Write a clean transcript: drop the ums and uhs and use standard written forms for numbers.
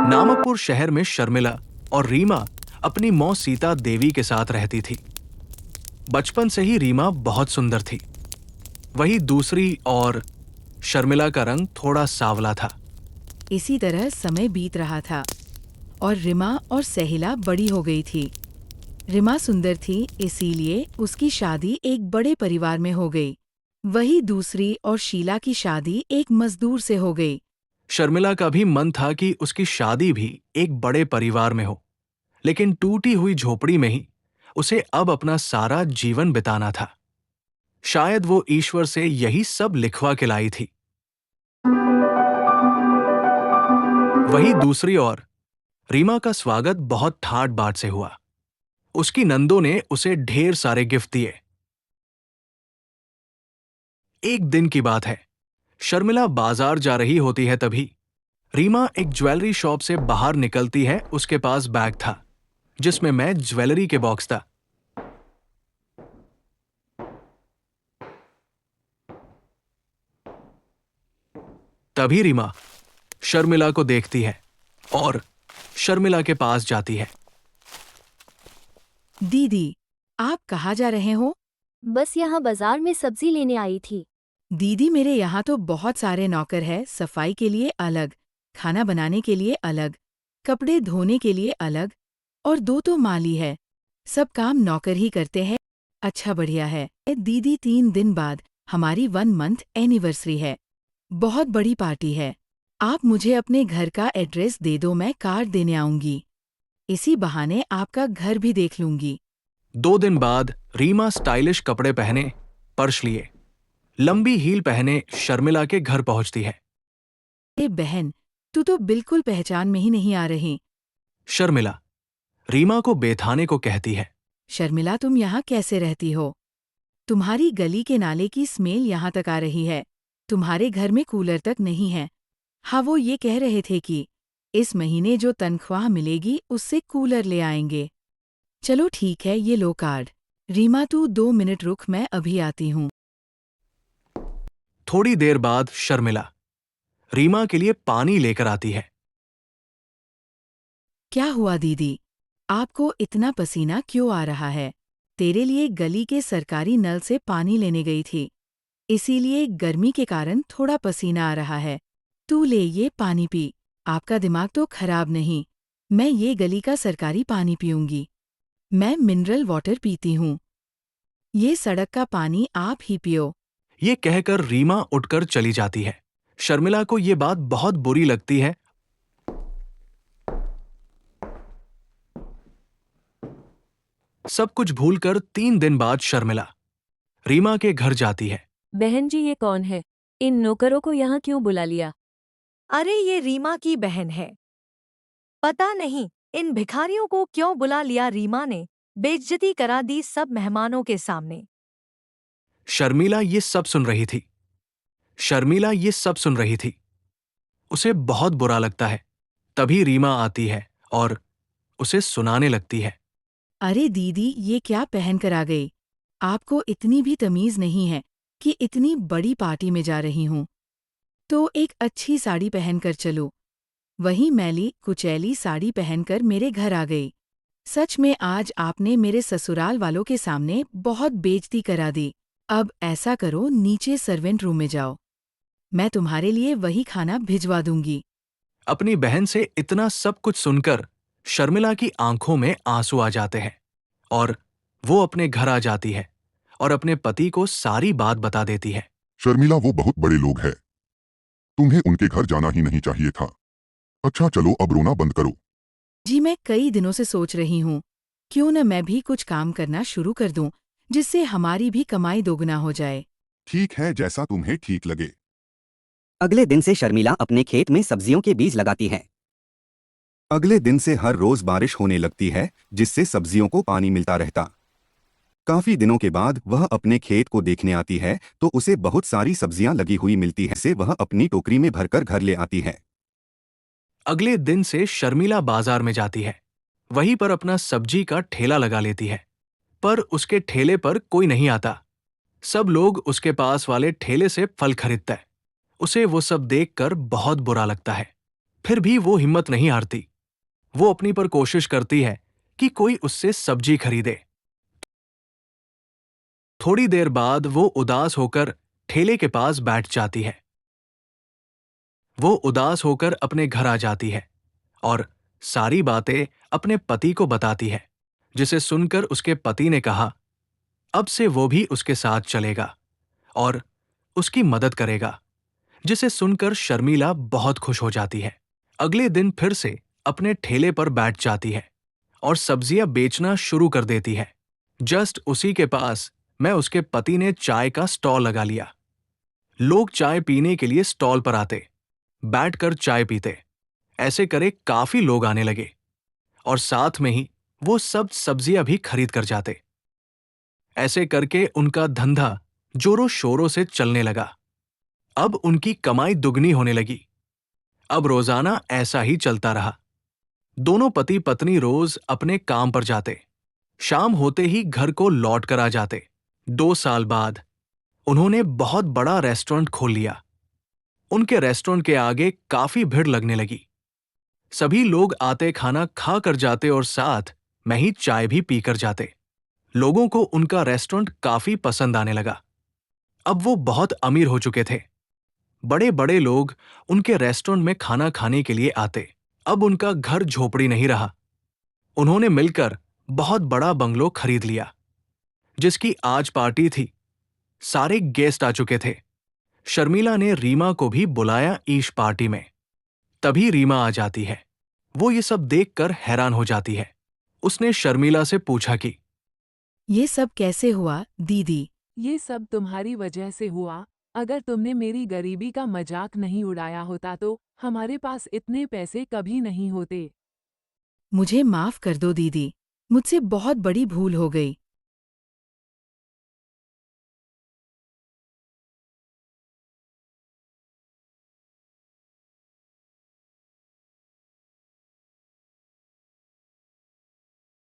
नामकपुर शहर में शर्मिला और रीमा अपनी मौं सीता देवी के साथ रहती थी। बचपन से ही रीमा बहुत सुंदर थी। वही दूसरी और शर्मिला का रंग थोड़ा सांवला था। इसी तरह समय बीत रहा था और रिमा और सहेला बड़ी हो गई थी। रिमा सुंदर थी, इसीलिए उसकी शादी एक बड़े परिवार में हो गई। वही दूसरी और शीला की शादी एक मजदूर से हो गई। शर्मिला का भी मन था कि उसकी शादी भी एक बड़े परिवार में हो, लेकिन टूटी हुई झोपड़ी में ही उसे अब अपना सारा जीवन बिताना था। शायद वो ईश्वर से यही सब लिखवा के लाई थी। वही दूसरी ओर रीमा का स्वागत बहुत ठाट बाट से हुआ। उसकी नंदों ने उसे ढेर सारे गिफ्ट दिए। एक दिन की बात है, शर्मिला बाजार जा रही होती है, तभी रीमा एक ज्वेलरी शॉप से बाहर निकलती है। उसके पास बैग था जिसमें मैं ज्वेलरी के बॉक्स था। तभी रीमा शर्मिला को देखती है और शर्मिला के पास जाती है। दीदी, आप कहाँ जा रहे हो? बस यहाँ बाजार में सब्जी लेने आई थी। दीदी, मेरे यहाँ तो बहुत सारे नौकर हैं, सफाई के लिए अलग, खाना बनाने के लिए अलग, कपड़े धोने के लिए अलग, और 2 तो माली है। सब काम नौकर ही करते हैं। अच्छा, बढ़िया है। दीदी, 3 दिन बाद हमारी 1 मंथ एनिवर्सरी है। बहुत बड़ी पार्टी है। आप मुझे अपने घर का एड्रेस दे दो, मैं कार्ड देने आऊंगी। इसी बहाने आपका घर भी देख लूंगी। 2 दिन बाद रीमा स्टाइलिश कपड़े पहने, पर्स लिए, लंबी हील पहने शर्मिला के घर पहुंचती है। बहन, तू तो बिल्कुल पहचान में ही नहीं आ रही। शर्मिला रीमा को बेथाने को कहती है। शर्मिला, तुम यहाँ कैसे रहती हो? तुम्हारी गली के नाले की स्मेल यहाँ तक आ रही है। तुम्हारे घर में कूलर तक नहीं है। हाँ, वो ये कह रहे थे कि इस महीने जो तनख्वाह मिलेगी उससे कूलर ले आएंगे। चलो ठीक है, ये लो कार्ड। रीमा, तू 2 मिनट रुक, मैं अभी आती हूँ। थोड़ी देर बाद शर्मिला रीमा के लिए पानी लेकर आती है। क्या हुआ दीदी? आपको इतना पसीना क्यों आ रहा है? तेरे लिए गली के सरकारी नल से पानी लेने गई थी, इसीलिए गर्मी के कारण थोड़ा पसीना आ रहा है। तू ले ये पानी पी। आपका दिमाग तो खराब नहीं। मैं ये गली का सरकारी पानी पीऊंगी। मैं मिनरल वाटर पीती हूँ। ये सड़क का पानी आप ही पियो। ये कहकर रीमा उठकर चली जाती है। शर्मिला को ये बात बहुत बुरी लगती है। सब कुछ भूलकर 3 दिन बाद शर्मिला रीमा के घर जाती है। बहन जी, ये कौन है? इन नौकरों को यहाँ क्यों बुला लिया? अरे, ये रीमा की बहन है। पता नहीं इन भिखारियों को क्यों बुला लिया। रीमा ने बेइज्जती करा दी सब मेहमानों के सामने। शर्मिला ये सब सुन रही थी। शर्मिला ये सब सुन रही थी। उसे बहुत बुरा लगता है। तभी रीमा आती है और उसे सुनाने लगती है। अरे दीदी, ये क्या पहन कर आ गई? आपको इतनी भी तमीज नहीं है कि इतनी बड़ी पार्टी में जा रही हूँ तो एक अच्छी साड़ी पहनकर चलो। वही मैली कुचैली साड़ी पहनकर मेरे घर आ गई। सच में आज आपने मेरे ससुराल वालों के सामने बहुत बेइज्जती करा दी। अब ऐसा करो, नीचे सर्वेंट रूम में जाओ, मैं तुम्हारे लिए वही खाना भिजवा दूंगी। अपनी बहन से इतना सब कुछ सुनकर शर्मिला की आंखों में आंसू आ जाते हैं और वो अपने घर आ जाती है और अपने पति को सारी बात बता देती है। शर्मिला, वो बहुत बड़े लोग हैं। तुम्हें उनके घर जाना ही नहीं चाहिए था। अच्छा चलो, अब रोना बंद करो। जी, मैं कई दिनों से सोच रही हूँ, क्यों न मैं भी कुछ काम करना शुरू कर दूं, जिससे हमारी भी कमाई दोगुना हो जाए। ठीक है, जैसा तुम्हें ठीक लगे। अगले दिन से शर्मिला अपने खेत में सब्जियों के बीज लगाती है। अगले दिन से हर रोज बारिश होने लगती है, जिससे सब्जियों को पानी मिलता रहता। काफी दिनों के बाद वह अपने खेत को देखने आती है तो उसे बहुत सारी सब्जियां लगी हुई मिलती है, से वह अपनी टोकरी में भरकर घर ले आती है। अगले दिन से शर्मिला बाजार में जाती है। वहीं पर अपना सब्जी का ठेला लगा लेती है, पर उसके ठेले पर कोई नहीं आता। सब लोग उसके पास वाले ठेले से फल खरीदते हैं। उसे वो सब देखकर बहुत बुरा लगता है। फिर भी वो हिम्मत नहीं हारती। वो अपनी पर कोशिश करती है कि कोई उससे सब्जी खरीदे। थोड़ी देर बाद वो उदास होकर ठेले के पास बैठ जाती है। वो उदास होकर अपने घर आ जाती है और सारी बातें अपने पति को बताती है, जिसे सुनकर उसके पति ने कहा अब से वो भी उसके साथ चलेगा और उसकी मदद करेगा, जिसे सुनकर शर्मिला बहुत खुश हो जाती है। अगले दिन फिर से अपने ठेले पर बैठ जाती है और सब्जियां बेचना शुरू कर देती है। जस्ट उसी के पास मैं उसके पति ने चाय का स्टॉल लगा लिया। लोग चाय पीने के लिए स्टॉल पर आते, बैठकर चाय पीते। ऐसे करे काफी लोग आने लगे और साथ में ही वो सब सब्जियां भी खरीद कर जाते। ऐसे करके उनका धंधा जोरों शोरों से चलने लगा। अब उनकी कमाई दुगनी होने लगी। अब रोजाना ऐसा ही चलता रहा। दोनों पति पत्नी रोज अपने काम पर जाते, शाम होते ही घर को लौट कर आ जाते। 2 साल बाद उन्होंने बहुत बड़ा रेस्टोरेंट खोल लिया। उनके रेस्टोरेंट के आगे काफी भीड़ लगने लगी। सभी लोग आते खाना खा कर जाते और साथ में ही चाय भी पी कर जाते। लोगों को उनका रेस्टोरेंट काफी पसंद आने लगा। अब वो बहुत अमीर हो चुके थे। बड़े बड़े लोग उनके रेस्टोरेंट में खाना खाने के लिए आते। अब उनका घर झोपड़ी नहीं रहा। उन्होंने मिलकर बहुत बड़ा बंगलो खरीद लिया, जिसकी आज पार्टी थी। सारे गेस्ट आ चुके थे। शर्मिला ने रीमा को भी बुलाया ईश पार्टी में। तभी रीमा आ जाती है। वो ये सब देखकर हैरान हो जाती है। उसने शर्मिला से पूछा कि ये सब कैसे हुआ दीदी? ये सब तुम्हारी वजह से हुआ। अगर तुमने मेरी गरीबी का मजाक नहीं उड़ाया होता तो हमारे पास इतने पैसे कभी नहीं होते। मुझे माफ कर दो दीदी, मुझसे बहुत बड़ी भूल हो गई।